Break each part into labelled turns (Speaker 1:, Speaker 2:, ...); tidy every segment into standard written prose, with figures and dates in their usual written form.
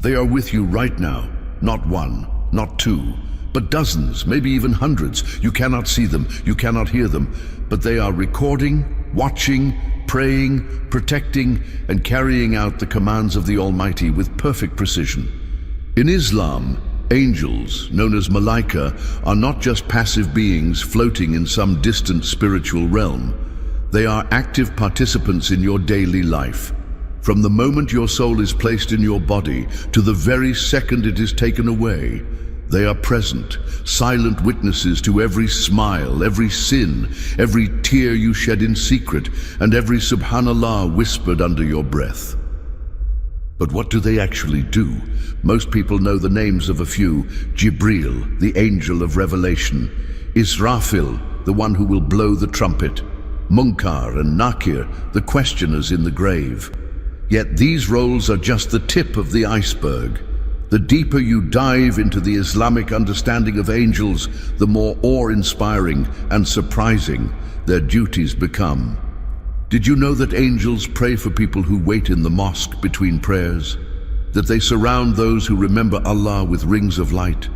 Speaker 1: They are with you right now, not one, not two, but dozens, maybe even hundreds. You cannot see them, you cannot hear them, but they are recording, watching, praying, protecting, and carrying out the commands of the Almighty with perfect precision. In Islam, angels, known as malaika, are not just passive beings floating in some distant spiritual realm. They are active participants in your daily life. From the moment your soul is placed in your body to the very second it is taken away, they are present, silent witnesses to every smile, every sin, every tear you shed in secret, and every subhanallah whispered under your breath. But what do they actually do? Most people know the names of a few: Jibril, the angel of revelation; Israfil, the one who will blow the trumpet; Munkar and Nakir, the questioners in the grave. Yet these roles are just the tip of the iceberg. The deeper you dive into the Islamic understanding of angels, the more awe-inspiring and surprising their duties become. Did you know that angels pray for people who wait in the mosque between prayers? That they surround those who remember Allah with rings of light?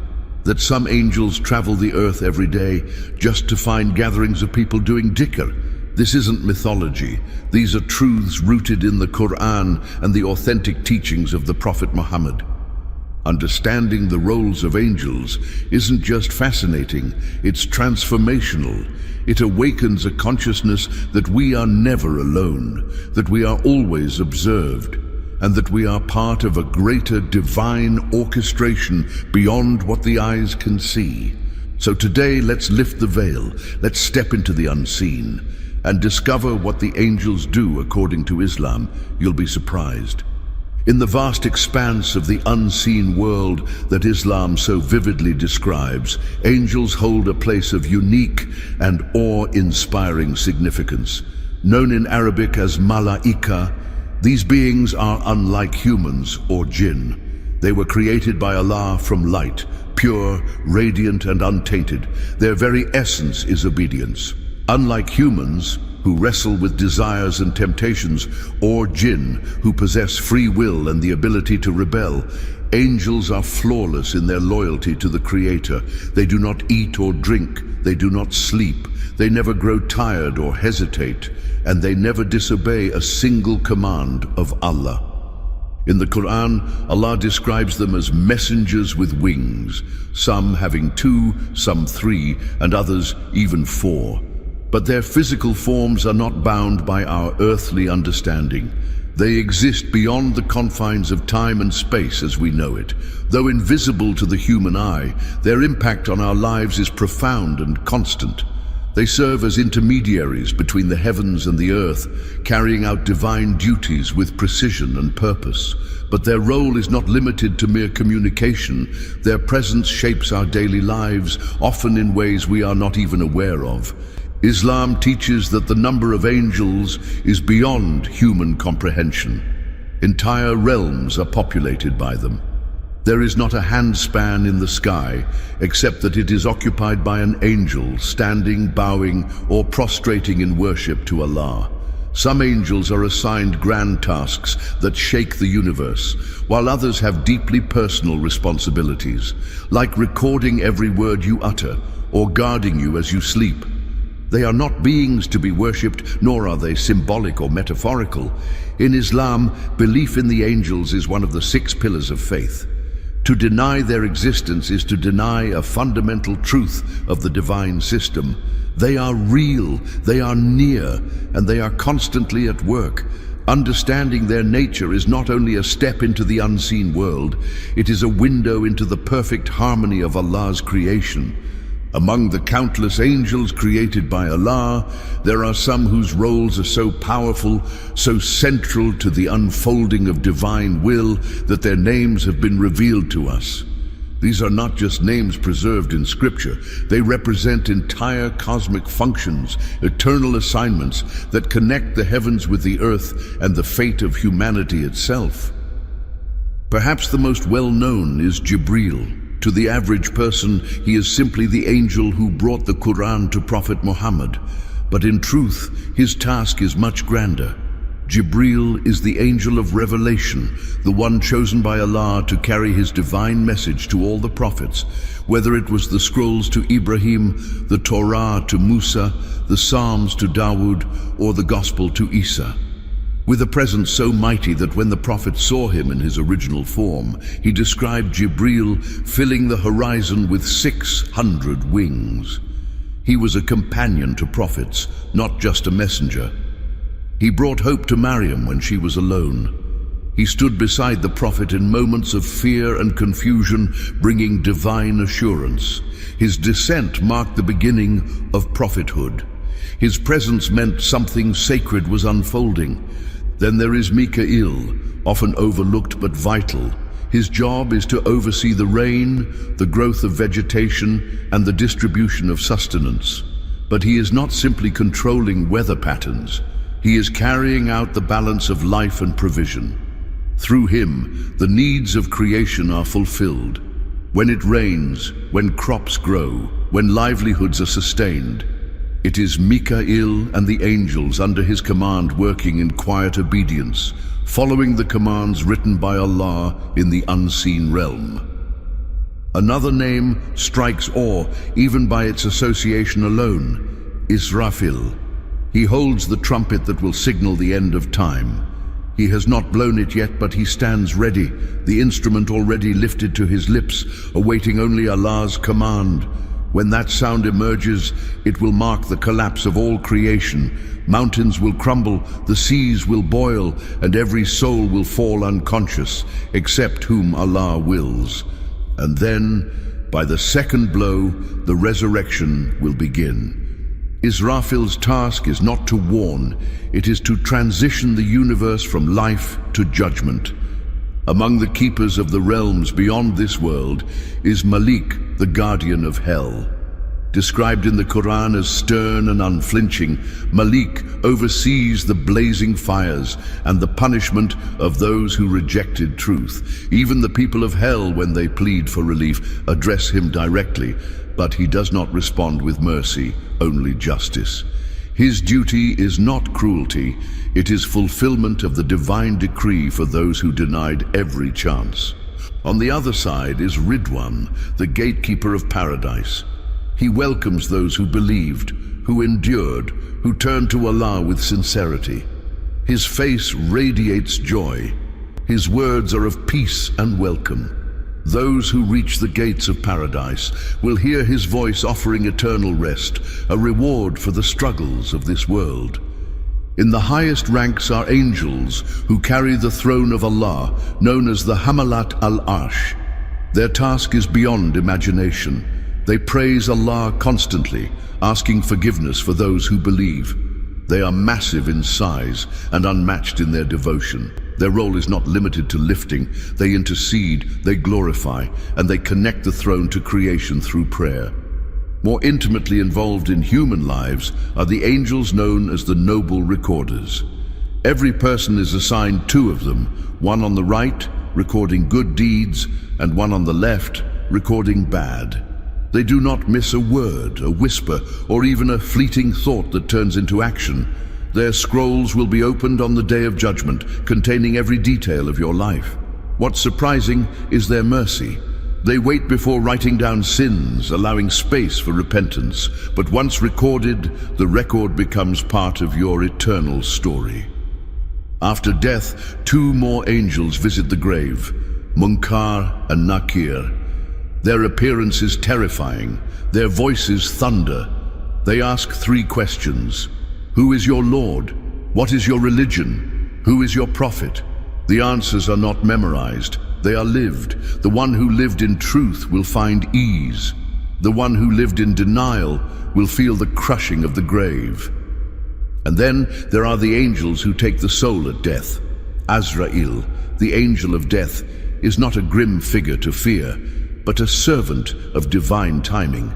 Speaker 1: That some angels travel the earth every day just to find gatherings of people doing dhikr? This isn't mythology. These are truths rooted in the Qur'an and the authentic teachings of the Prophet Muhammad. Understanding the roles of angels isn't just fascinating, it's transformational. It awakens a consciousness that we are never alone, that we are always observed, and that we are part of a greater divine orchestration beyond what the eyes can see. So today, let's lift the veil, let's step into the unseen, and discover what the angels do according to Islam. You'll be surprised. In the vast expanse of the unseen world that Islam so vividly describes, angels hold a place of unique and awe-inspiring significance. Known in Arabic as malaika, these beings are unlike humans or jinn. They were created by Allah from light, pure, radiant, and untainted. Their very essence is obedience. Unlike humans, who wrestle with desires and temptations, or jinn, who possess free will and the ability to rebel, angels are flawless in their loyalty to the Creator. They do not eat or drink, they do not sleep, they never grow tired or hesitate, and they never disobey a single command of Allah. In the Qur'an, Allah describes them as messengers with wings, some having 2, some 3, and others even 4. But their physical forms are not bound by our earthly understanding. They exist beyond the confines of time and space as we know it. Though invisible to the human eye, their impact on our lives is profound and constant. They serve as intermediaries between the heavens and the earth, carrying out divine duties with precision and purpose. But their role is not limited to mere communication. Their presence shapes our daily lives, often in ways we are not even aware of. Islam teaches that the number of angels is beyond human comprehension. Entire realms are populated by them. There is not a handspan in the sky, except that it is occupied by an angel standing, bowing, or prostrating in worship to Allah. Some angels are assigned grand tasks that shake the universe, while others have deeply personal responsibilities, like recording every word you utter or guarding you as you sleep. They are not beings to be worshipped, nor are they symbolic or metaphorical. In Islam, belief in the angels is one of the 6 pillars of faith. To deny their existence is to deny a fundamental truth of the divine system. They are real, they are near, and they are constantly at work. Understanding their nature is not only a step into the unseen world, it is a window into the perfect harmony of Allah's creation. Among the countless angels created by Allah, there are some whose roles are so powerful, so central to the unfolding of divine will, that their names have been revealed to us. These are not just names preserved in Scripture. They represent entire cosmic functions, eternal assignments that connect the heavens with the earth and the fate of humanity itself. Perhaps the most well-known is Jibril. To the average person, he is simply the angel who brought the Qur'an to Prophet Muhammad. But in truth, his task is much grander. Jibril is the angel of revelation, the one chosen by Allah to carry his divine message to all the prophets, whether it was the scrolls to Ibrahim, the Torah to Musa, the Psalms to Dawood, or the Gospel to Isa. With a presence so mighty that when the prophet saw him in his original form, he described Jibril filling the horizon with 600 wings. He was a companion to prophets, not just a messenger. He brought hope to Maryam when she was alone. He stood beside the prophet in moments of fear and confusion, bringing divine assurance. His descent marked the beginning of prophethood. His presence meant something sacred was unfolding. Then there is Mikael, often overlooked but vital. His job is to oversee the rain, the growth of vegetation, and the distribution of sustenance. But he is not simply controlling weather patterns. He is carrying out the balance of life and provision. Through him, the needs of creation are fulfilled. When it rains, when crops grow, when livelihoods are sustained, it is Mikael and the angels under his command working in quiet obedience, following the commands written by Allah in the unseen realm. Another name strikes awe even by its association alone: Israfil. He holds the trumpet that will signal the end of time. He has not blown it yet, but he stands ready, the instrument already lifted to his lips, awaiting only Allah's command. When that sound emerges, it will mark the collapse of all creation. Mountains will crumble, the seas will boil, and every soul will fall unconscious, except whom Allah wills. And then, by the second blow, the resurrection will begin. Israfil's task is not to warn, it is to transition the universe from life to judgment. Among the keepers of the realms beyond this world is Malik, the guardian of hell. Described in the Qur'an as stern and unflinching, Malik oversees the blazing fires and the punishment of those who rejected truth. Even the people of hell, when they plead for relief, address him directly, but he does not respond with mercy, only justice. His duty is not cruelty, it is fulfillment of the divine decree for those who denied every chance. On the other side is Ridwan, the gatekeeper of paradise. He welcomes those who believed, who endured, who turned to Allah with sincerity. His face radiates joy. His words are of peace and welcome. Those who reach the gates of paradise will hear his voice offering eternal rest, a reward for the struggles of this world. In the highest ranks are angels who carry the throne of Allah, known as the Hamalat al-Arsh. Their task is beyond imagination. They praise Allah constantly, asking forgiveness for those who believe. They are massive in size and unmatched in their devotion. Their role is not limited to lifting. They intercede, they glorify, and they connect the throne to creation through prayer. More intimately involved in human lives are the angels known as the noble recorders. Every person is assigned two of them, one on the right, recording good deeds, and one on the left, recording bad. They do not miss a word, a whisper, or even a fleeting thought that turns into action. Their scrolls will be opened on the day of judgment, containing every detail of your life. What's surprising is their mercy. They wait before writing down sins, allowing space for repentance. But once recorded, the record becomes part of your eternal story. After death, two more angels visit the grave, Munkar and Nakir. Their appearance is terrifying. Their voices thunder. They ask three questions. Who is your Lord? What is your religion? Who is your prophet? The answers are not memorized. They are lived. The one who lived in truth will find ease. The one who lived in denial will feel the crushing of the grave. And then there are the angels who take the soul at death. Azrael, the angel of death, is not a grim figure to fear, but a servant of divine timing.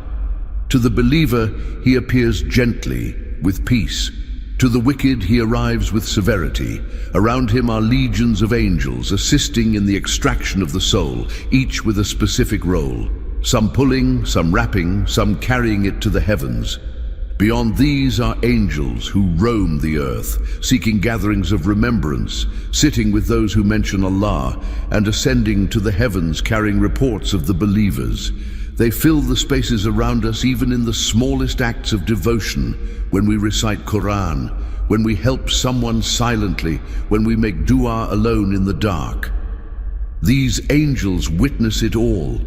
Speaker 1: To the believer, he appears gently, with peace. To the wicked, he arrives with severity. Around him are legions of angels assisting in the extraction of the soul, each with a specific role. Some pulling, some wrapping, some carrying it to the heavens. Beyond these are angels who roam the earth, seeking gatherings of remembrance, sitting with those who mention Allah, and ascending to the heavens carrying reports of the believers. They fill the spaces around us even in the smallest acts of devotion, when we recite Qur'an, when we help someone silently, when we make dua alone in the dark. These angels witness it all.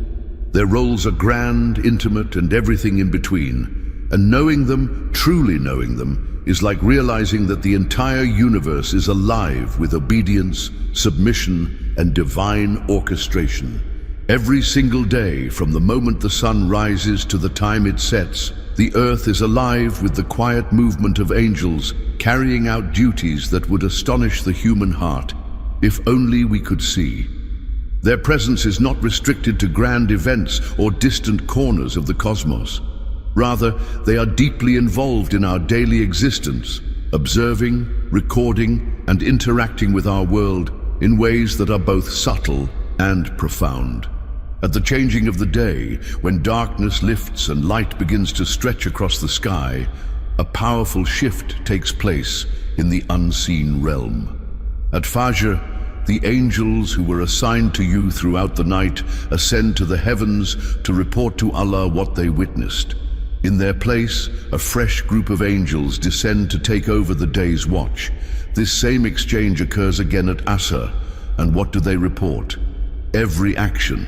Speaker 1: Their roles are grand, intimate, and everything in between. And knowing them, truly knowing them, is like realizing that the entire universe is alive with obedience, submission, and divine orchestration. Every single day, from the moment the sun rises to the time it sets, the earth is alive with the quiet movement of angels carrying out duties that would astonish the human heart, if only we could see. Their presence is not restricted to grand events or distant corners of the cosmos. Rather, they are deeply involved in our daily existence, observing, recording, and interacting with our world in ways that are both subtle and profound. At the changing of the day, when darkness lifts and light begins to stretch across the sky, a powerful shift takes place in the unseen realm. At Fajr, the angels who were assigned to you throughout the night ascend to the heavens to report to Allah what they witnessed. In their place, a fresh group of angels descend to take over the day's watch. This same exchange occurs again at Asr, and what do they report? Every action,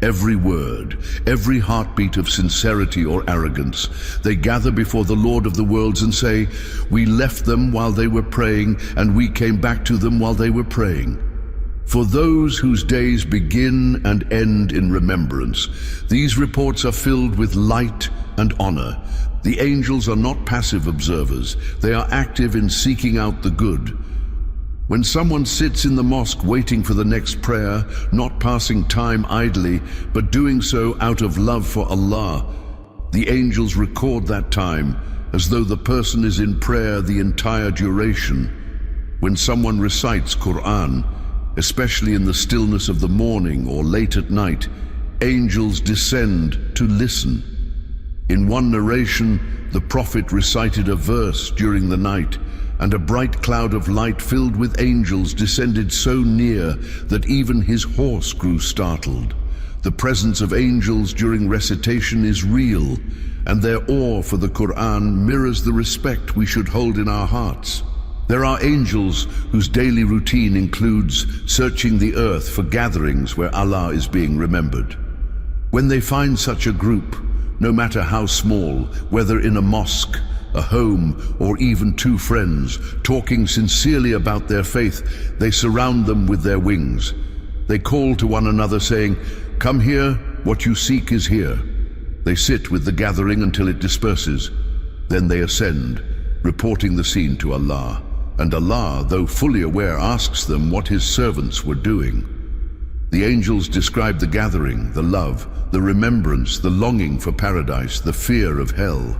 Speaker 1: every word, every heartbeat of sincerity or arrogance. They gather before the Lord of the worlds and say, "We left them while they were praying, and we came back to them while they were praying." For those whose days begin and end in remembrance, these reports are filled with light and honor. The angels are not passive observers. They are active in seeking out the good. When someone sits in the mosque waiting for the next prayer, not passing time idly, but doing so out of love for Allah, the angels record that time as though the person is in prayer the entire duration. When someone recites Qur'an, especially in the stillness of the morning or late at night, angels descend to listen. In one narration, the Prophet recited a verse during the night, and a bright cloud of light filled with angels descended so near that even his horse grew startled. The presence of angels during recitation is real, and their awe for the Qur'an mirrors the respect we should hold in our hearts. There are angels whose daily routine includes searching the earth for gatherings where Allah is being remembered. When they find such a group, no matter how small, whether in a mosque, a home, or even two friends, talking sincerely about their faith, they surround them with their wings. They call to one another saying, "Come here, what you seek is here." They sit with the gathering until it disperses. Then they ascend, reporting the scene to Allah. And Allah, though fully aware, asks them what His servants were doing. The angels describe the gathering, the love, the remembrance, the longing for paradise, the fear of hell.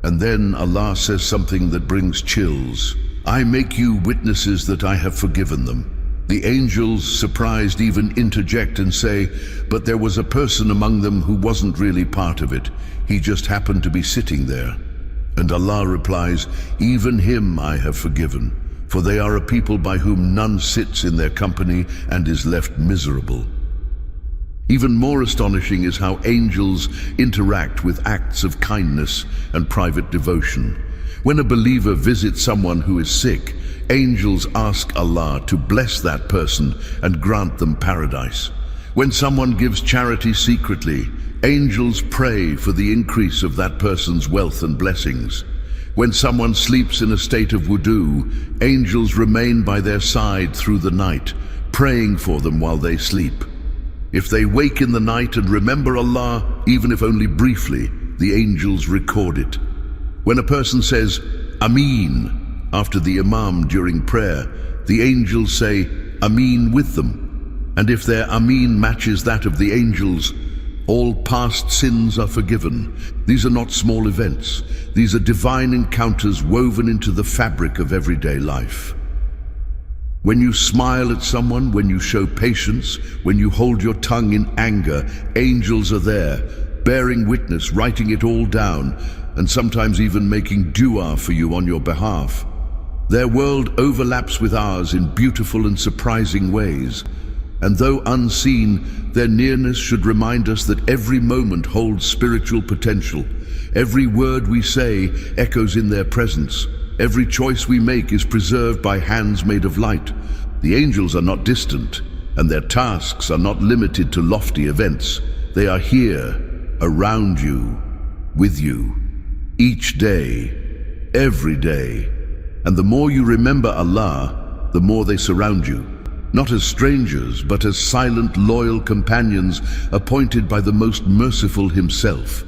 Speaker 1: And then Allah says something that brings chills. "I make you witnesses that I have forgiven them." The angels, surprised, even interject and say, "But there was a person among them who wasn't really part of it. He just happened to be sitting there." And Allah replies, "Even him I have forgiven, for they are a people by whom none sits in their company and is left miserable." Even more astonishing is how angels interact with acts of kindness and private devotion. When a believer visits someone who is sick, angels ask Allah to bless that person and grant them paradise. When someone gives charity secretly, angels pray for the increase of that person's wealth and blessings. When someone sleeps in a state of wudu, angels remain by their side through the night, praying for them while they sleep. If they wake in the night and remember Allah, even if only briefly, the angels record it. When a person says, "Ameen," after the Imam during prayer, the angels say, "Ameen" with them. And if their Ameen matches that of the angels, all past sins are forgiven. These are not small events. These are divine encounters woven into the fabric of everyday life. When you smile at someone, when you show patience, when you hold your tongue in anger, angels are there, bearing witness, writing it all down. and sometimes even making dua for you on your behalf. Their world overlaps with ours in beautiful and surprising ways, and though unseen, their nearness should remind us that every moment holds spiritual potential. Every word we say echoes in their presence. Every choice we make is preserved by hands made of light. The angels are not distant, and their tasks are not limited to lofty events. They are here, around you, with you, each day, every day. And the more you remember Allah, the more they surround you, not as strangers, but as silent, loyal companions appointed by the most merciful Himself.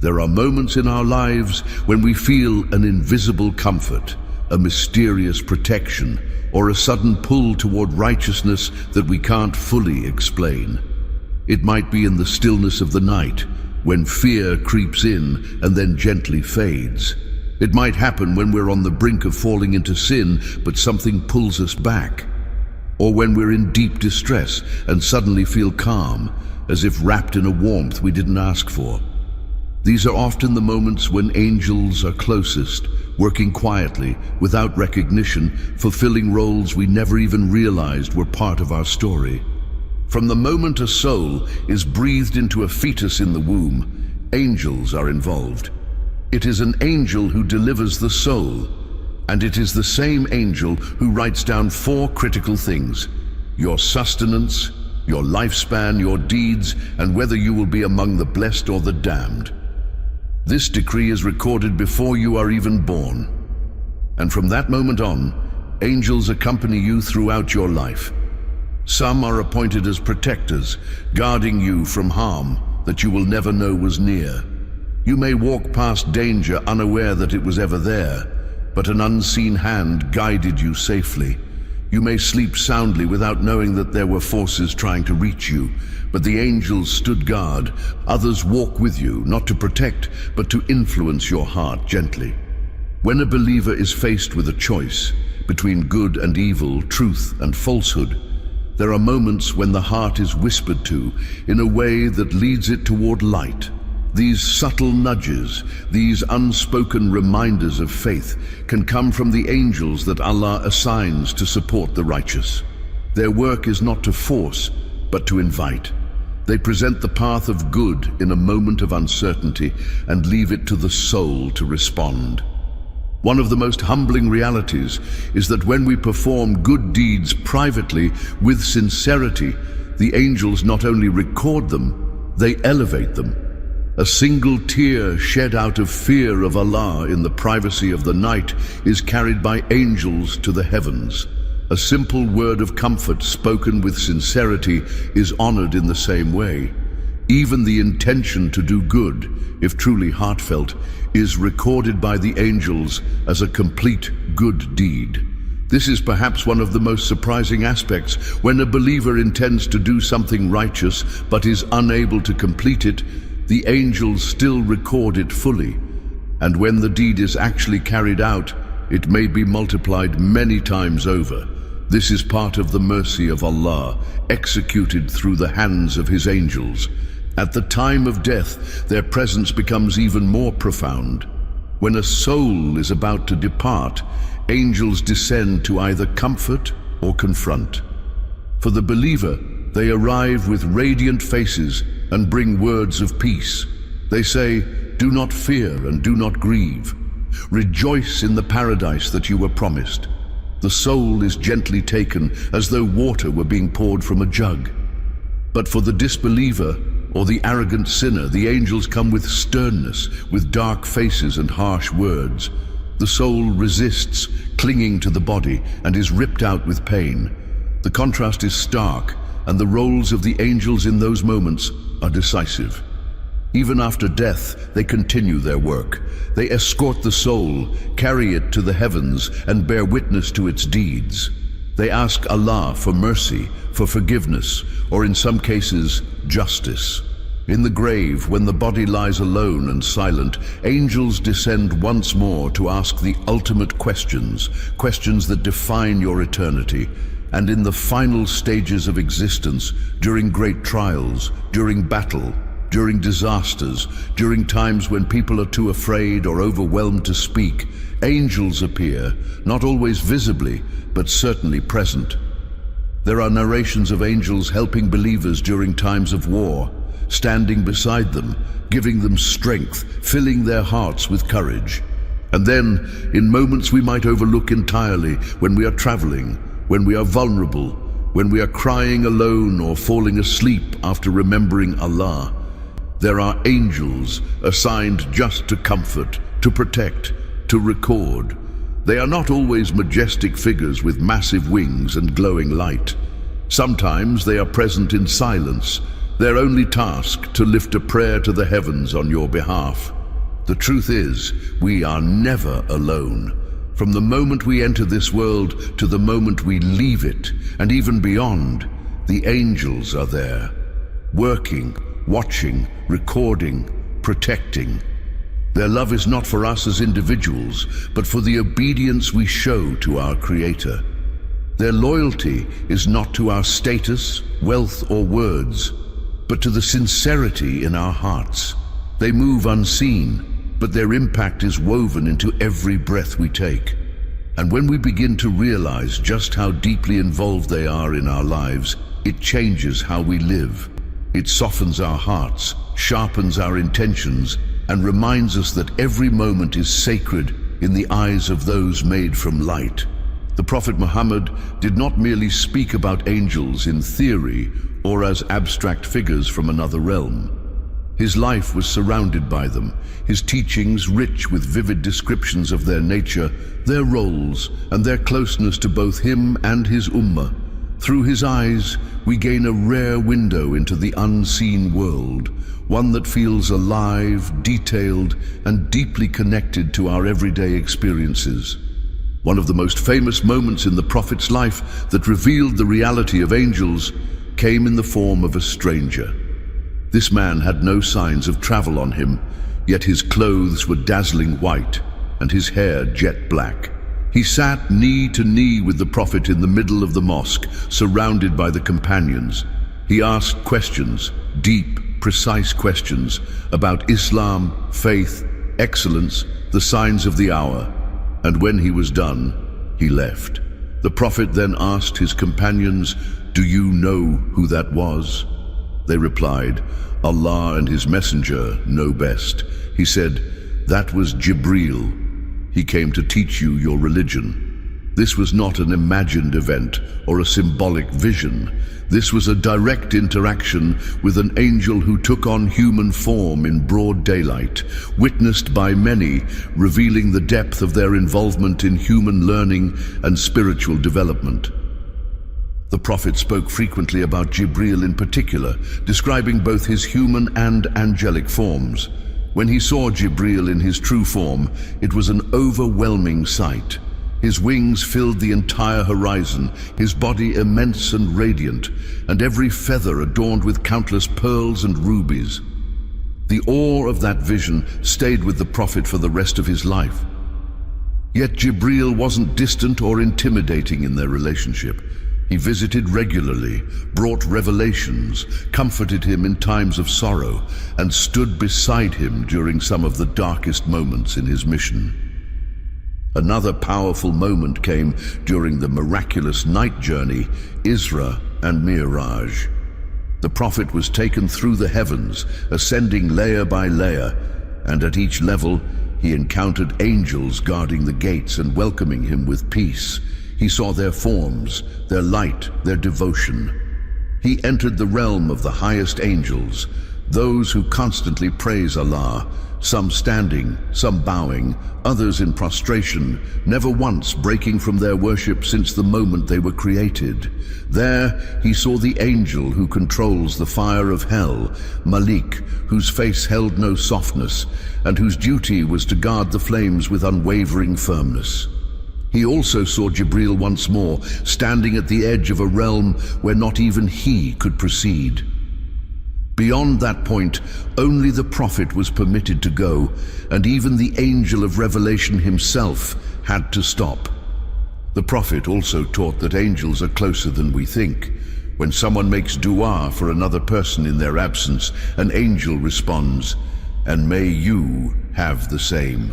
Speaker 1: There are moments in our lives when we feel an invisible comfort, a mysterious protection, or a sudden pull toward righteousness that we can't fully explain. It might be in the stillness of the night, when fear creeps in and then gently fades. It might happen when we're on the brink of falling into sin, but something pulls us back. Or when we're in deep distress and suddenly feel calm, as if wrapped in a warmth we didn't ask for. These are often the moments when angels are closest, working quietly, without recognition, fulfilling roles we never even realized were part of our story. From the moment a soul is breathed into a fetus in the womb, angels are involved. It is an angel who delivers the soul, and it is the same angel who writes down 4 critical things: your sustenance, your lifespan, your deeds, and whether you will be among the blessed or the damned. This decree is recorded before you are even born. And from that moment on, angels accompany you throughout your life. Some are appointed as protectors, guarding you from harm that you will never know was near. You may walk past danger unaware that it was ever there, but an unseen hand guided you safely. You may sleep soundly without knowing that there were forces trying to reach you, but the angels stood guard. Others walk with you, not to protect, but to influence your heart gently. When a believer is faced with a choice between good and evil, truth and falsehood, there are moments when the heart is whispered to in a way that leads it toward light. These subtle nudges, these unspoken reminders of faith, can come from the angels that Allah assigns to support the righteous. Their work is not to force, but to invite. They present the path of good in a moment of uncertainty and leave it to the soul to respond. One of the most humbling realities is that when we perform good deeds privately with sincerity, the angels not only record them, they elevate them. A single tear shed out of fear of Allah in the privacy of the night is carried by angels to the heavens. A simple word of comfort spoken with sincerity is honored in the same way. Even the intention to do good, if truly heartfelt, is recorded by the angels as a complete good deed. This is perhaps one of the most surprising aspects. When a believer intends to do something righteous but is unable to complete it, the angels still record it fully. And when the deed is actually carried out, it may be multiplied many times over. This is part of the mercy of Allah, executed through the hands of His angels. At the time of death, their presence becomes even more profound. When a soul is about to depart, angels descend to either comfort or confront. For the believer, they arrive with radiant faces and bring words of peace. They say, "Do not fear and do not grieve. Rejoice in the paradise that you were promised." The soul is gently taken as though water were being poured from a jug. But for the disbeliever or the arrogant sinner, the angels come with sternness, with dark faces and harsh words. The soul resists, clinging to the body, and is ripped out with pain. The contrast is stark, and the roles of the angels in those moments are decisive. Even after death, they continue their work. They escort the soul, carry it to the heavens, and bear witness to its deeds. They ask Allah for mercy, for forgiveness, or in some cases, justice. In the grave, when the body lies alone and silent, angels descend once more to ask the ultimate questions, questions that define your eternity. And in the final stages of existence, during great trials, during battle, during disasters, during times when people are too afraid or overwhelmed to speak, angels appear, not always visibly, but certainly present. There are narrations of angels helping believers during times of war, standing beside them, giving them strength, filling their hearts with courage. And then, in moments we might overlook entirely, when we are traveling, when we are vulnerable, when we are crying alone or falling asleep after remembering Allah, there are angels assigned just to comfort, to protect, to record. They are not always majestic figures with massive wings and glowing light. Sometimes they are present in silence, their only task to lift a prayer to the heavens on your behalf. The truth is, we are never alone. From the moment we enter this world to the moment we leave it, and even beyond, the angels are there, working, watching, recording, protecting. Their love is not for us as individuals, but for the obedience we show to our Creator. Their loyalty is not to our status, wealth, or words, but to the sincerity in our hearts. They move unseen, but their impact is woven into every breath we take. And when we begin to realize just how deeply involved they are in our lives, it changes how we live. It softens our hearts, sharpens our intentions, and reminds us that every moment is sacred in the eyes of those made from light. The Prophet Muhammad did not merely speak about angels in theory or as abstract figures from another realm. His life was surrounded by them, his teachings rich with vivid descriptions of their nature, their roles, and their closeness to both him and his Ummah. Through his eyes, we gain a rare window into the unseen world, one that feels alive, detailed, and deeply connected to our everyday experiences. One of the most famous moments in the Prophet's life that revealed the reality of angels came in the form of a stranger. This man had no signs of travel on him, yet his clothes were dazzling white and his hair jet black. He sat knee to knee with the Prophet in the middle of the mosque, surrounded by the companions. He asked questions, deep, precise questions about Islam, faith, excellence, the signs of the hour. And when he was done, he left. The Prophet then asked his companions, "Do you know who that was?" They replied, "Allah and his messenger know best." He said, "That was Jibreel. He came to teach you your religion." This was not an imagined event or a symbolic vision. This was a direct interaction with an angel who took on human form in broad daylight, witnessed by many, revealing the depth of their involvement in human learning and spiritual development. The Prophet spoke frequently about Jibreel in particular, describing both his human and angelic forms. When he saw Jibreel in his true form, it was an overwhelming sight. His wings filled the entire horizon, his body immense and radiant, and every feather adorned with countless pearls and rubies. The awe of that vision stayed with the Prophet for the rest of his life. Yet Jibreel wasn't distant or intimidating in their relationship. He visited regularly, brought revelations, comforted him in times of sorrow, and stood beside him during some of the darkest moments in his mission. Another powerful moment came during the miraculous night journey, Isra and Mi'raj. The Prophet was taken through the heavens, ascending layer by layer, and at each level he encountered angels guarding the gates and welcoming him with peace. He saw their forms, their light, their devotion. He entered the realm of the highest angels, those who constantly praise Allah, some standing, some bowing, others in prostration, never once breaking from their worship since the moment they were created. There he saw the angel who controls the fire of hell, Malik, whose face held no softness, and whose duty was to guard the flames with unwavering firmness. He also saw Jibreel once more, standing at the edge of a realm where not even he could proceed. Beyond that point, only the Prophet was permitted to go, and even the angel of revelation himself had to stop. The Prophet also taught that angels are closer than we think. When someone makes dua for another person in their absence, an angel responds, "And may you have the same."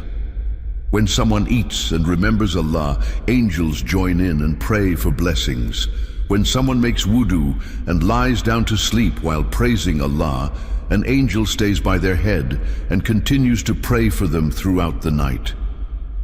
Speaker 1: When someone eats and remembers Allah, angels join in and pray for blessings. When someone makes wudu and lies down to sleep while praising Allah, an angel stays by their head and continues to pray for them throughout the night.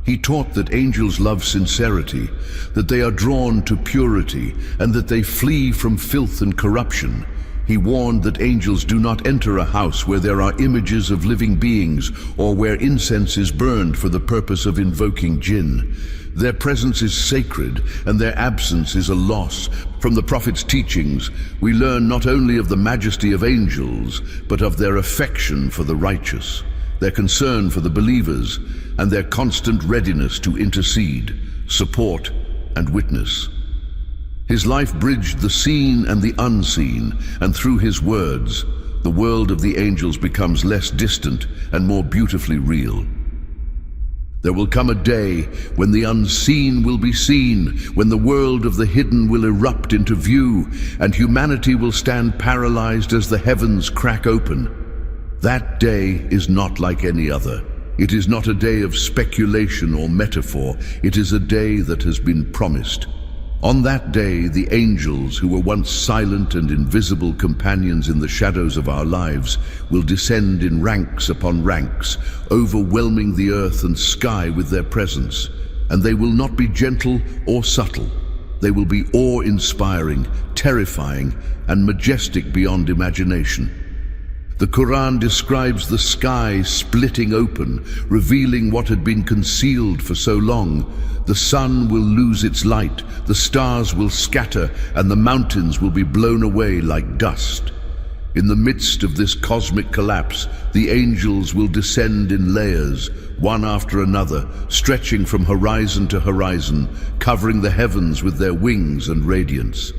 Speaker 1: He taught that angels love sincerity, that they are drawn to purity, and that they flee from filth and corruption. He warned that angels do not enter a house where there are images of living beings or where incense is burned for the purpose of invoking jinn. Their presence is sacred and their absence is a loss. From the Prophet's teachings, we learn not only of the majesty of angels, but of their affection for the righteous, their concern for the believers, and their constant readiness to intercede, support, and witness. His life bridged the seen and the unseen, and through his words, the world of the angels becomes less distant and more beautifully real. There will come a day when the unseen will be seen, when the world of the hidden will erupt into view, and humanity will stand paralyzed as the heavens crack open. That day is not like any other. It is not a day of speculation or metaphor. It is a day that has been promised. On that day, the angels, who were once silent and invisible companions in the shadows of our lives, will descend in ranks upon ranks, overwhelming the earth and sky with their presence. And they will not be gentle or subtle. They will be awe-inspiring, terrifying, and majestic beyond imagination. The Qur'an describes the sky splitting open, revealing what had been concealed for so long. The sun will lose its light, the stars will scatter, and the mountains will be blown away like dust. In the midst of this cosmic collapse, the angels will descend in layers, one after another, stretching from horizon to horizon, covering the heavens with their wings and radiance.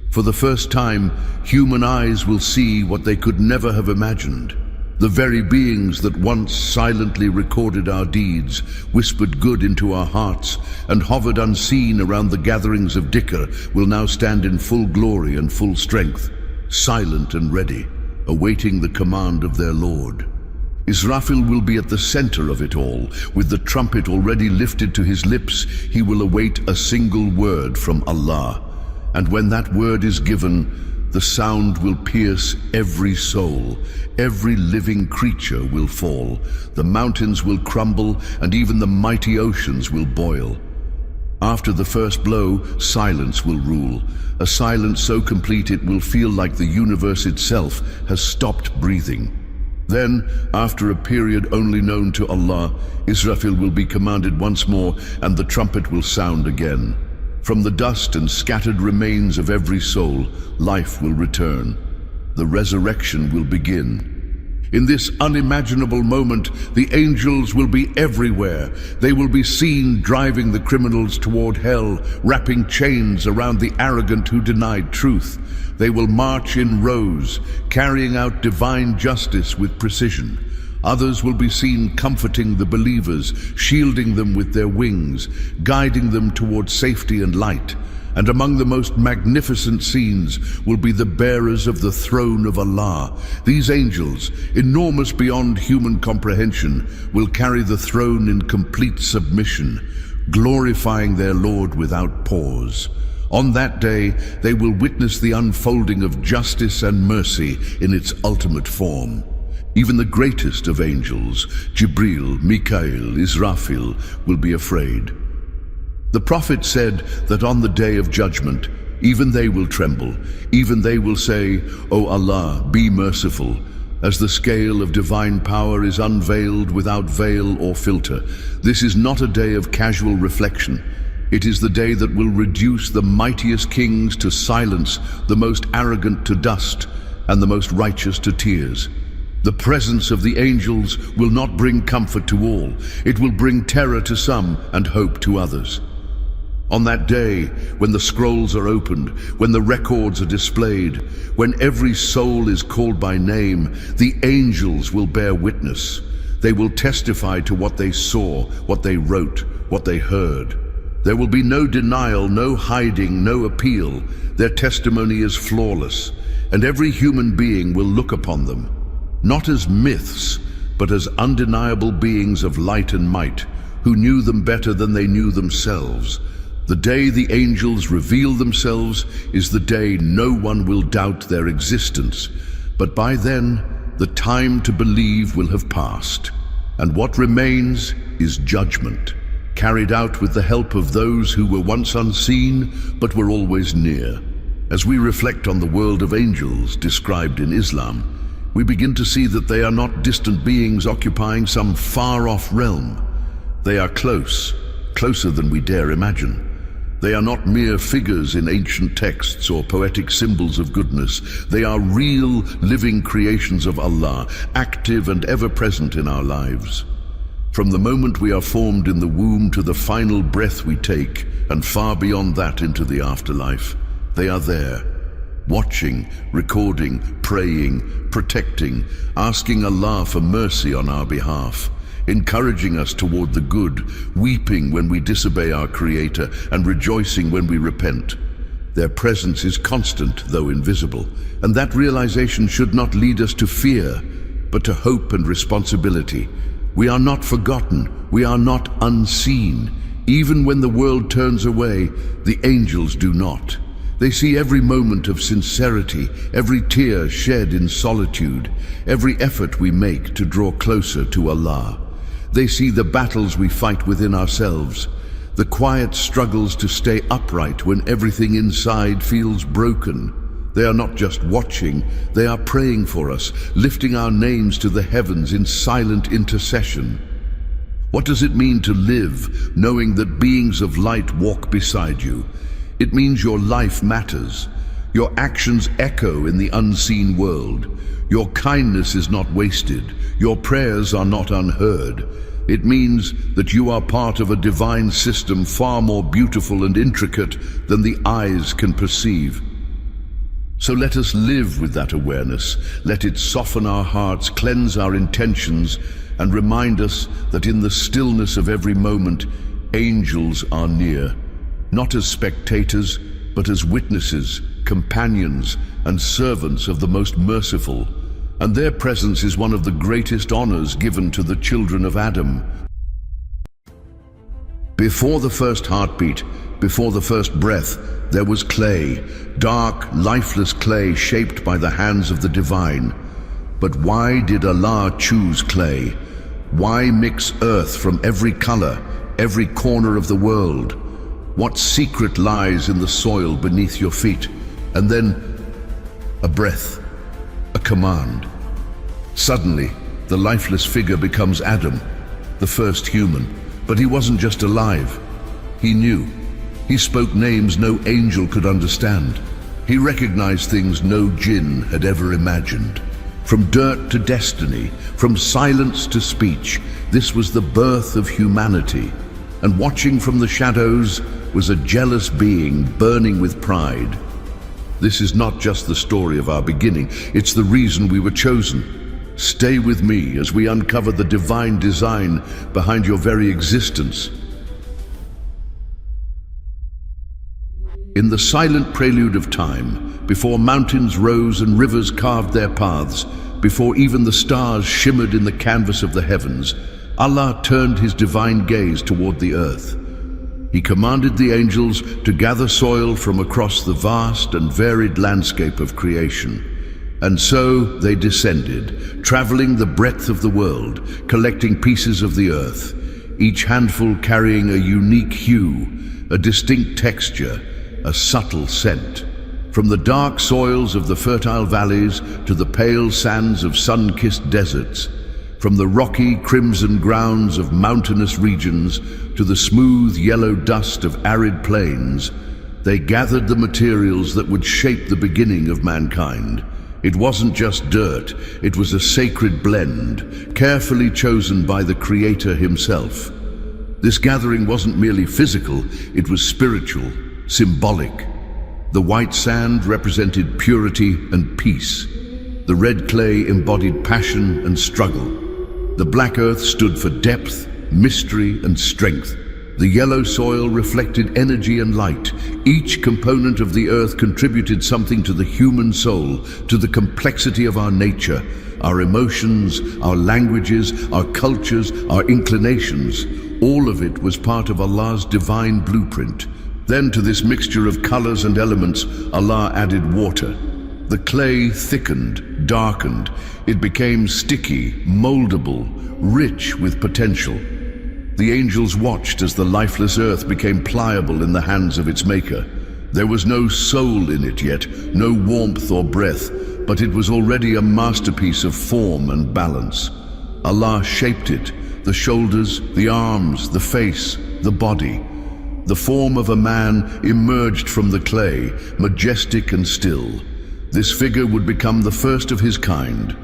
Speaker 1: For the first time, human eyes will see what they could never have imagined. The very beings that once silently recorded our deeds, whispered good into our hearts, and hovered unseen around the gatherings of dhikr will now stand in full glory and full strength, silent and ready, awaiting the command of their Lord. Israfil will be at the center of it all. With the trumpet already lifted to his lips, he will await a single word from Allah. And when that word is given, the sound will pierce every soul. Every living creature will fall. The mountains will crumble, and even the mighty oceans will boil. After the first blow, silence will rule. A silence so complete it will feel like the universe itself has stopped breathing. Then, after a period only known to Allah, Israfil will be commanded once more, and the trumpet will sound again. From the dust and scattered remains of every soul, life will return. The resurrection will begin. In this unimaginable moment, the angels will be everywhere. They will be seen driving the criminals toward hell, wrapping chains around the arrogant who denied truth. They will march in rows, carrying out divine justice with precision. Others will be seen comforting the believers, shielding them with their wings, guiding them toward safety and light. And among the most magnificent scenes will be the bearers of the throne of Allah. These angels, enormous beyond human comprehension, will carry the throne in complete submission, glorifying their Lord without pause. On that day, they will witness the unfolding of justice and mercy in its ultimate form. Even the greatest of angels, Jibril, Mikael, Israfil, will be afraid. The Prophet said that on the day of judgment, even they will tremble, even they will say, "O Allah, be merciful," as the scale of divine power is unveiled without veil or filter. This is not a day of casual reflection. It is the day that will reduce the mightiest kings to silence, the most arrogant to dust, and the most righteous to tears. The presence of the angels will not bring comfort to all. It will bring terror to some and hope to others. On that day, when the scrolls are opened, when the records are displayed, when every soul is called by name, the angels will bear witness. They will testify to what they saw, what they wrote, what they heard. There will be no denial, no hiding, no appeal. Their testimony is flawless, and every human being will look upon them, not as myths, but as undeniable beings of light and might, who knew them better than they knew themselves. The day the angels reveal themselves is the day no one will doubt their existence, but by then the time to believe will have passed, and what remains is judgment, carried out with the help of those who were once unseen but were always near. As we reflect on the world of angels described in Islam, we begin to see that they are not distant beings occupying some far-off realm. They are close, closer than we dare imagine. They are not mere figures in ancient texts or poetic symbols of goodness. They are real, living creations of Allah, active and ever-present in our lives. From the moment we are formed in the womb to the final breath we take, and far beyond that into the afterlife, they are there, watching, recording, praying, protecting, asking Allah for mercy on our behalf, encouraging us toward the good, weeping when we disobey our Creator, and rejoicing when we repent. Their presence is constant, though invisible, and that realization should not lead us to fear, but to hope and responsibility. We are not forgotten, we are not unseen. Even when the world turns away, the angels do not. They see every moment of sincerity, every tear shed in solitude, every effort we make to draw closer to Allah. They see the battles we fight within ourselves, the quiet struggles to stay upright when everything inside feels broken. They are not just watching, they are praying for us, lifting our names to the heavens in silent intercession. What does it mean to live, knowing that beings of light walk beside you? It means your life matters. Your actions echo in the unseen world. Your kindness is not wasted. Your prayers are not unheard. It means that you are part of a divine system far more beautiful and intricate than the eyes can perceive. So let us live with that awareness. Let it soften our hearts, cleanse our intentions, and remind us that in the stillness of every moment, angels are near. Not as spectators, but as witnesses, companions, and servants of the most merciful. And their presence is one of the greatest honors given to the children of Adam. Before the first heartbeat, before the first breath, there was clay, dark, lifeless clay shaped by the hands of the divine. But why did Allah choose clay? Why mix earth from every color, every corner of the world? What secret lies in the soil beneath your feet? And then, a breath, a command. Suddenly, the lifeless figure becomes Adam, the first human. But he wasn't just alive. He knew. He spoke names no angel could understand. He recognized things no jinn had ever imagined. From dirt to destiny, from silence to speech, this was the birth of humanity. And watching from the shadows was a jealous being burning with pride. This is not just the story of our beginning, it's the reason we were chosen. Stay with me as we uncover the divine design behind your very existence. In the silent prelude of time, before mountains rose and rivers carved their paths, before even the stars shimmered in the canvas of the heavens, Allah turned his divine gaze toward the earth. He commanded the angels to gather soil from across the vast and varied landscape of creation. And so they descended, traveling the breadth of the world, collecting pieces of the earth, each handful carrying a unique hue, a distinct texture, a subtle scent. From the dark soils of the fertile valleys to the pale sands of sun-kissed deserts, from the rocky crimson grounds of mountainous regions to the smooth yellow dust of arid plains, they gathered the materials that would shape the beginning of mankind. It wasn't just dirt, it was a sacred blend, carefully chosen by the Creator himself. This gathering wasn't merely physical, it was spiritual, symbolic. The white sand represented purity and peace. The red clay embodied passion and struggle. The black earth stood for depth, mystery, and strength. The yellow soil reflected energy and light. Each component of the earth contributed something to the human soul, to the complexity of our nature, our emotions, our languages, our cultures, our inclinations. All of it was part of Allah's divine blueprint. Then to this mixture of colors and elements, Allah added water. The clay thickened, darkened. It became sticky, moldable, rich with potential. The angels watched as the lifeless earth became pliable in the hands of its maker. There was no soul in it yet, no warmth or breath, but it was already a masterpiece of form and balance. Allah shaped it, the shoulders, the arms, the face, the body. The form of a man emerged from the clay, majestic and still. This figure would become the first of his kind,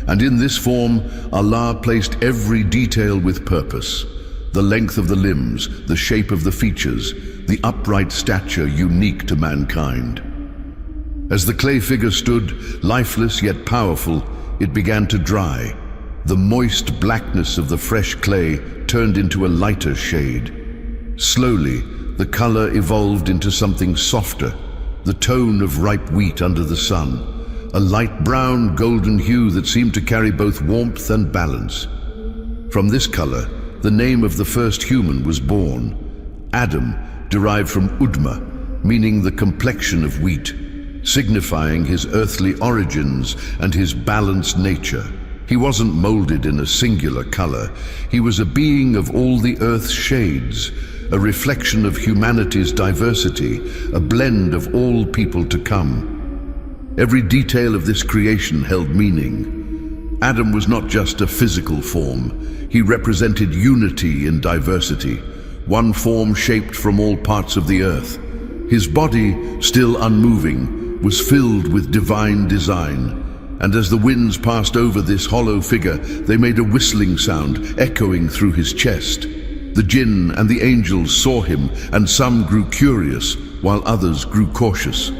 Speaker 1: and in this form, Allah placed every detail with purpose. The length of the limbs, the shape of the features, the upright stature unique to mankind. As the clay figure stood, lifeless yet powerful, it began to dry. The moist blackness of the fresh clay turned into a lighter shade. Slowly, the color evolved into something softer, the tone of ripe wheat under the sun, a light brown golden hue that seemed to carry both warmth and balance. From this color, the name of the first human was born. Adam, derived from Ummah, meaning the complexion of wheat, signifying his earthly origins and his balanced nature. He wasn't molded in a singular color. He was a being of all the earth's shades, a reflection of humanity's diversity, a blend of all people to come. Every detail of this creation held meaning. Adam was not just a physical form. He represented unity in diversity, one form shaped from all parts of the earth. His body, still unmoving, was filled with divine design, and as the winds passed over this hollow figure, they made a whistling sound echoing through his chest. The jinn and the angels saw him, and some grew curious, while others grew cautious.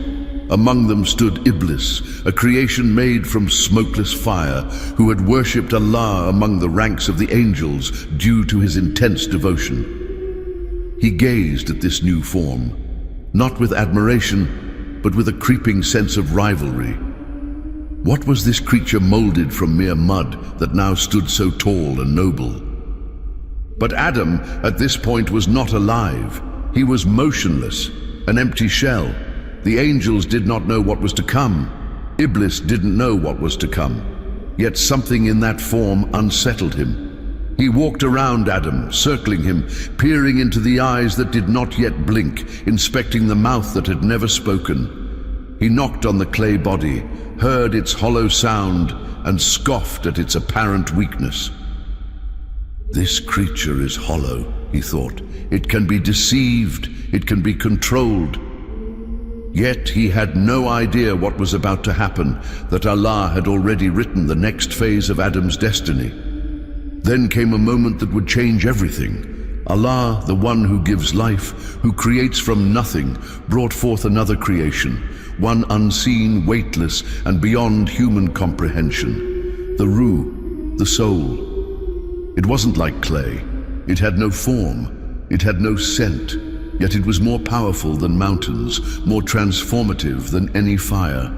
Speaker 1: Among them stood Iblis, a creation made from smokeless fire, who had worshipped Allah among the ranks of the angels due to his intense devotion. He gazed at this new form, not with admiration, but with a creeping sense of rivalry. What was this creature molded from mere mud that now stood so tall and noble? But Adam, at this point, was not alive. He was motionless, an empty shell. The angels did not know what was to come. Iblis didn't know what was to come. Yet something in that form unsettled him. He walked around Adam, circling him, peering into the eyes that did not yet blink, inspecting the mouth that had never spoken. He knocked on the clay body, heard its hollow sound, and scoffed at its apparent weakness. This creature is hollow, he thought. It can be deceived, it can be controlled. Yet he had no idea what was about to happen, that Allah had already written the next phase of Adam's destiny. Then came a moment that would change everything. Allah, the one who gives life, who creates from nothing, brought forth another creation, one unseen, weightless, and beyond human comprehension. The ruh, the soul. It wasn't like clay. It had no form. It had no scent. Yet it was more powerful than mountains, more transformative than any fire.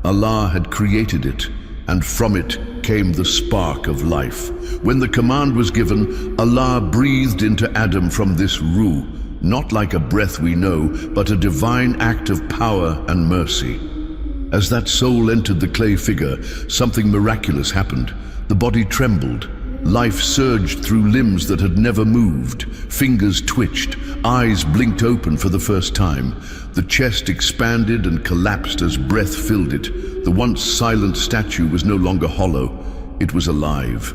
Speaker 1: Allah had created it, and from it came the spark of life. When the command was given, Allah breathed into Adam from this ruh, not like a breath we know, but a divine act of power and mercy. As that soul entered the clay figure, something miraculous happened. The body trembled. Life surged through limbs that had never moved. Fingers twitched. Eyes blinked open for the first time. The chest expanded and collapsed as breath filled it. The once silent statue was no longer hollow. It was alive.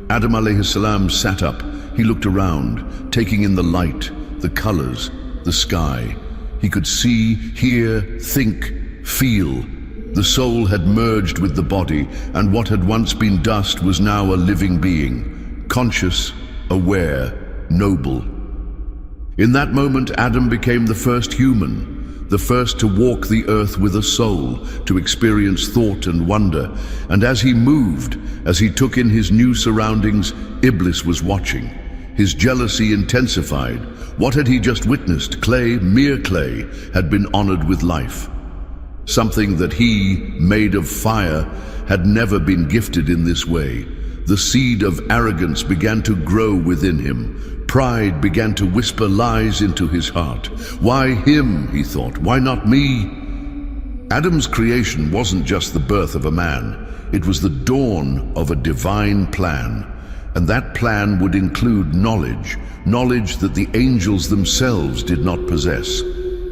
Speaker 1: Adam alayhi salam sat up. He looked around, taking in the light, the colors, the sky. He could see, hear, think, feel. The soul had merged with the body, and what had once been dust was now a living being, conscious, aware, noble. In that moment, Adam became the first human, the first to walk the earth with a soul, to experience thought and wonder. And as he moved, as he took in his new surroundings, Iblis was watching. His jealousy intensified. What had he just witnessed? Clay, mere clay, had been honored with life. Something that he, made of fire, had never been gifted in this way. The seed of arrogance began to grow within him. Pride began to whisper lies into his heart. Why him, he thought, why not me? Adam's creation wasn't just the birth of a man. It was the dawn of a divine plan. And that plan would include knowledge that the angels themselves did not possess.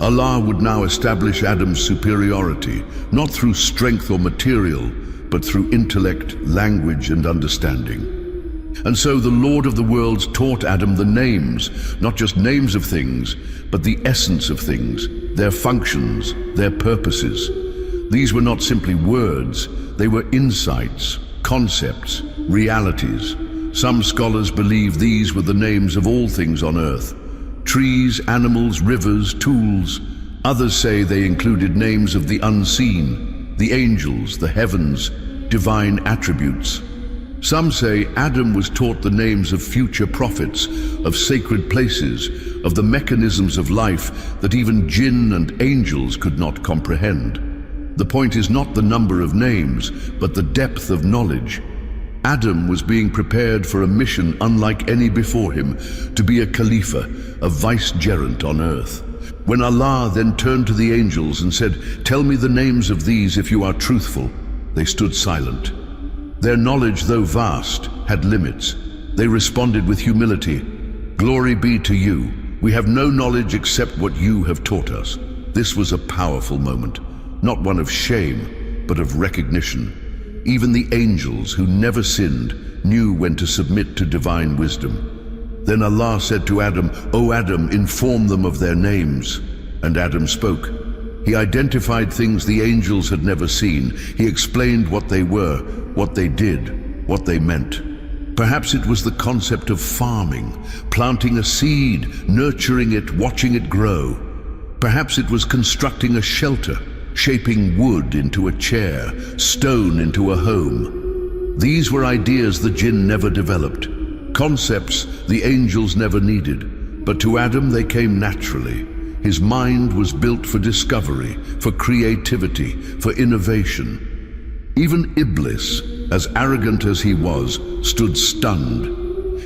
Speaker 1: Allah would now establish Adam's superiority, not through strength or material, but through intellect, language, and understanding. And so the Lord of the worlds taught Adam the names, not just names of things, but the essence of things, their functions, their purposes. These were not simply words, they were insights, concepts, realities. Some scholars believe these were the names of all things on earth: trees, animals, rivers, tools. Others say they included names of the unseen, the angels, the heavens, divine attributes. Some say Adam was taught the names of future prophets, of sacred places, of the mechanisms of life that even jinn and angels could not comprehend. The point is not the number of names, but the depth of knowledge. Adam was being prepared for a mission unlike any before him, to be a Khalifa, a vicegerent on earth. When Allah then turned to the angels and said, "Tell me the names of these if you are truthful," they stood silent. Their knowledge, though vast, had limits. They responded with humility. "Glory be to you. We have no knowledge except what you have taught us." This was a powerful moment, not one of shame, but of recognition. Even the angels, who never sinned, knew when to submit to divine wisdom. Then Allah said to Adam, "O Adam, inform them of their names." And Adam spoke. He identified things the angels had never seen. He explained what they were, what they did, what they meant. Perhaps it was the concept of farming, planting a seed, nurturing it, watching it grow. Perhaps it was constructing a shelter, shaping wood into a chair, stone into a home. These were ideas the jinn never developed, concepts the angels never needed, but to Adam they came naturally. His mind was built for discovery, for creativity, for innovation. Even Iblis, as arrogant as he was, stood stunned.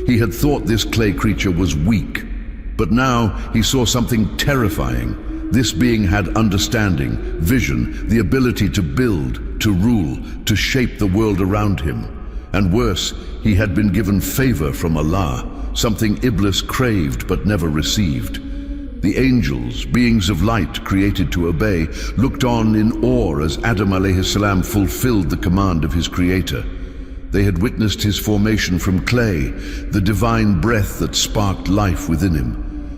Speaker 1: He had thought this clay creature was weak, but now he saw something terrifying. This being had understanding, vision, the ability to build, to rule, to shape the world around him. And worse, he had been given favor from Allah, something Iblis craved but never received. The angels, beings of light created to obey, looked on in awe as Adam alayhi salam fulfilled the command of his creator. They had witnessed his formation from clay, the divine breath that sparked life within him.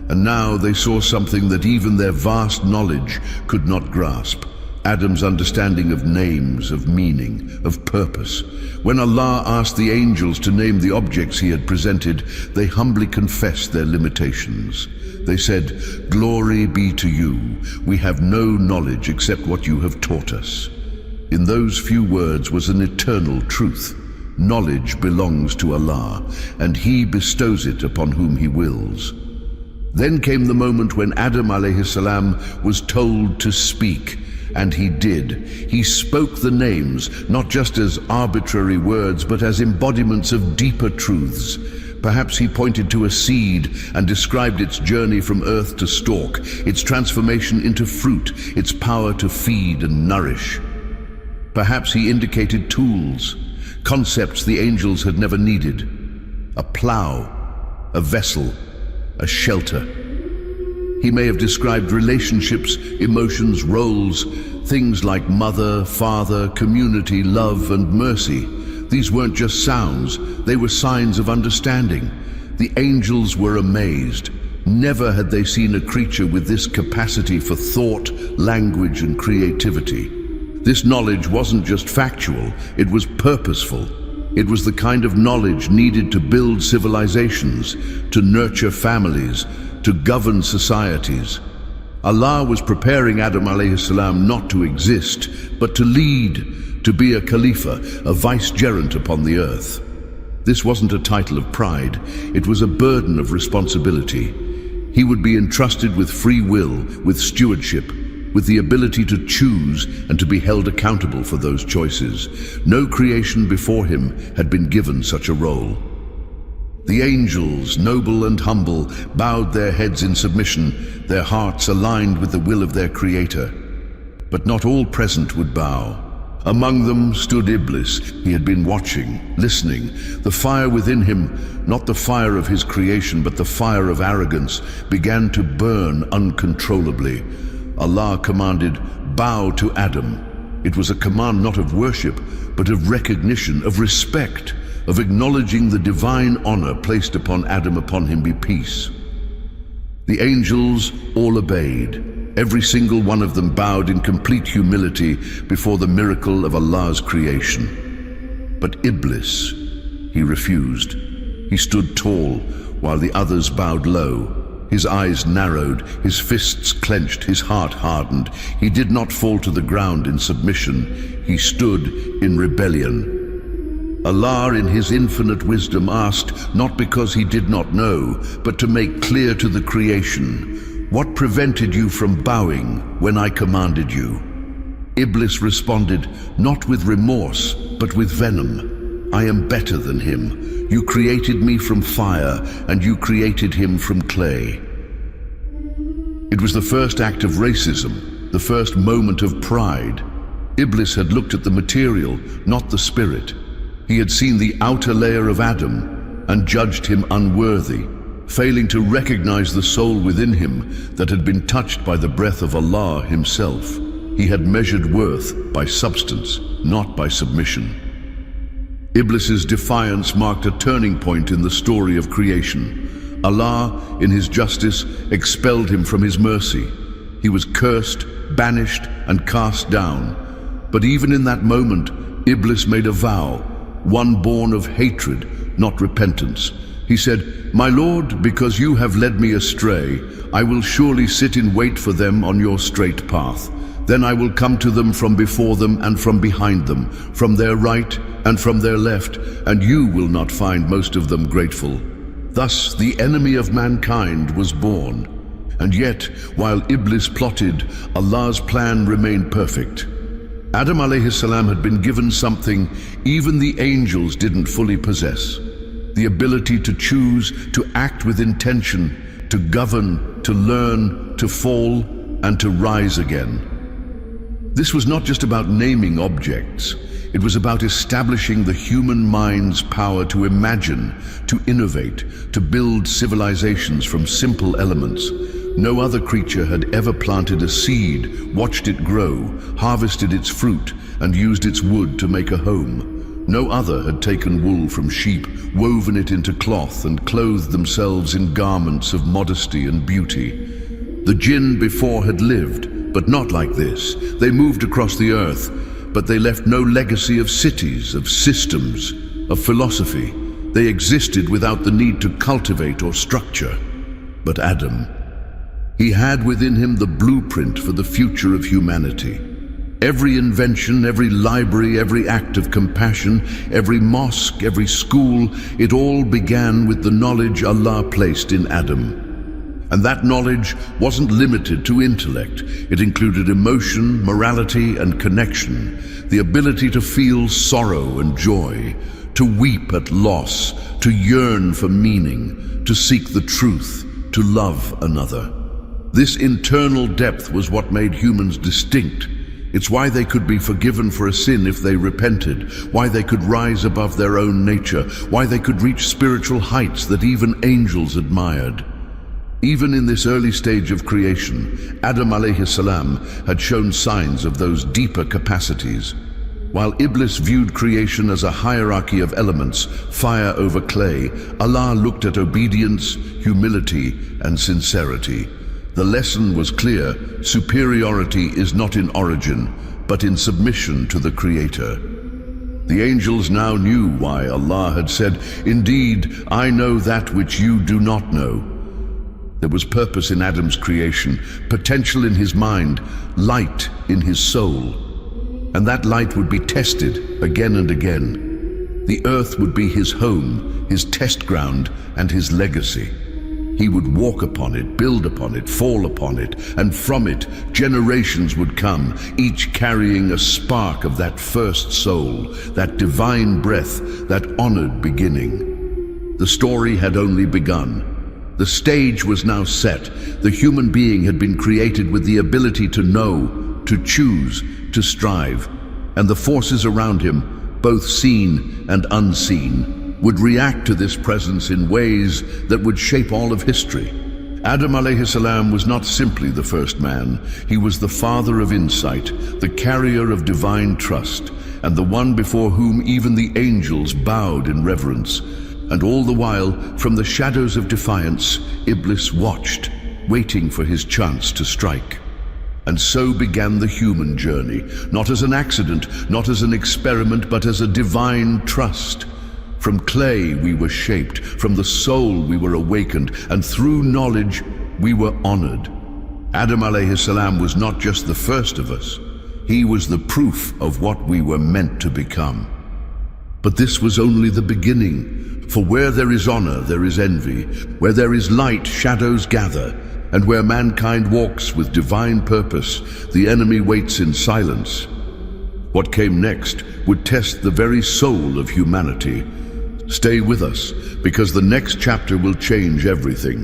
Speaker 1: And now they saw something that even their vast knowledge could not grasp: Adam's understanding of names, of meaning, of purpose. When Allah asked the angels to name the objects he had presented, they humbly confessed their limitations. They said, "Glory be to you. We have no knowledge except what you have taught us." In those few words was an eternal truth. Knowledge belongs to Allah, and He bestows it upon whom He wills. Then came the moment when Adam alayhi salam was told to speak, and he did. He spoke the names, not just as arbitrary words, but as embodiments of deeper truths. Perhaps he pointed to a seed and described its journey from earth to stalk, its transformation into fruit, its power to feed and nourish. Perhaps he indicated tools, concepts the angels had never needed: a plow, a vessel, a shelter. He may have described relationships, emotions, roles, things like mother, father, community, love, and mercy. These weren't just sounds, they were signs of understanding. The angels were amazed. Never had they seen a creature with this capacity for thought, language, and creativity. This knowledge wasn't just factual, it was purposeful. It was the kind of knowledge needed to build civilizations, to nurture families, to govern societies. Allah was preparing Adam alayhi salam not to exist, but to lead, to be a Khalifa, a vicegerent upon the earth. This wasn't a title of pride, it was a burden of responsibility. He would be entrusted with free will, with stewardship, with the ability to choose and to be held accountable for those choices. No creation before him had been given such a role. The angels, noble and humble, bowed their heads in submission, their hearts aligned with the will of their Creator. But not all present would bow. Among them stood Iblis. He had been watching, listening. The fire within him, not the fire of his creation, but the fire of arrogance, began to burn uncontrollably. Allah commanded, "Bow to Adam." It was a command not of worship, but of recognition, of respect, of acknowledging the divine honor placed upon Adam. Upon him be peace. The angels all obeyed. Every single one of them bowed in complete humility before the miracle of Allah's creation. But Iblis, he refused. He stood tall while the others bowed low. His eyes narrowed, his fists clenched, his heart hardened. He did not fall to the ground in submission. He stood in rebellion. Allah, in his infinite wisdom, asked, not because he did not know, but to make clear to the creation, "What prevented you from bowing when I commanded you?" Iblis responded, not with remorse, but with venom. "I am better than him. You created me from fire, and you created him from clay." It was the first act of racism, the first moment of pride. Iblis had looked at the material, not the spirit. He had seen the outer layer of Adam and judged him unworthy, failing to recognize the soul within him that had been touched by the breath of Allah himself. He had measured worth by substance, not by submission. Iblis's defiance marked a turning point in the story of creation. Allah, in his justice, expelled him from his mercy. He was cursed, banished, and cast down. But even in that moment, Iblis made a vow, one born of hatred, not repentance. He said, "My Lord, because you have led me astray, I will surely sit in wait for them on your straight path. Then I will come to them from before them and from behind them, from their right and from their left, and you will not find most of them grateful." Thus the enemy of mankind was born. And yet, while Iblis plotted, Allah's plan remained perfect. Adam alayhi salam had been given something even the angels didn't fully possess: the ability to choose, to act with intention, to govern, to learn, to fall, and to rise again. This was not just about naming objects. It was about establishing the human mind's power to imagine, to innovate, to build civilizations from simple elements. No other creature had ever planted a seed, watched it grow, harvested its fruit, and used its wood to make a home. No other had taken wool from sheep, woven it into cloth, and clothed themselves in garments of modesty and beauty. The jinn before had lived, but not like this. They moved across the earth, but they left no legacy of cities, of systems, of philosophy. They existed without the need to cultivate or structure. But Adam, he had within him the blueprint for the future of humanity. Every invention, every library, every act of compassion, every mosque, every school, it all began with the knowledge Allah placed in Adam. And that knowledge wasn't limited to intellect. It included emotion, morality, and connection, the ability to feel sorrow and joy, to weep at loss, to yearn for meaning, to seek the truth, to love another. This internal depth was what made humans distinct. It's why they could be forgiven for a sin if they repented, why they could rise above their own nature, why they could reach spiritual heights that even angels admired. Even in this early stage of creation, Adam alayhi salam had shown signs of those deeper capacities. While Iblis viewed creation as a hierarchy of elements, fire over clay, Allah looked at obedience, humility, and sincerity. The lesson was clear: superiority is not in origin, but in submission to the Creator. The angels now knew why Allah had said, "Indeed, I know that which you do not know." There was purpose in Adam's creation, potential in his mind, light in his soul. And that light would be tested again and again. The earth would be his home, his test ground, and his legacy. He would walk upon it, build upon it, fall upon it, and from it generations would come, each carrying a spark of that first soul, that divine breath, that honored beginning. The story had only begun. The stage was now set. The human being had been created with the ability to know, to choose, to strive, and the forces around him, both seen and unseen, would react to this presence in ways that would shape all of history. Adam alayhi salam was not simply the first man. He was the father of insight, the carrier of divine trust, and the one before whom even the angels bowed in reverence. And all the while, from the shadows of defiance, Iblis watched, waiting for his chance to strike. And so began the human journey, not as an accident, not as an experiment, but as a divine trust. From clay we were shaped, from the soul we were awakened, and through knowledge we were honored. Adam alayhi salam was not just the first of us. He was the proof of what we were meant to become. But this was only the beginning, for where there is honor, there is envy. Where there is light, shadows gather. And where mankind walks with divine purpose, the enemy waits in silence. What came next would test the very soul of humanity. Stay with us, because the next chapter will change everything.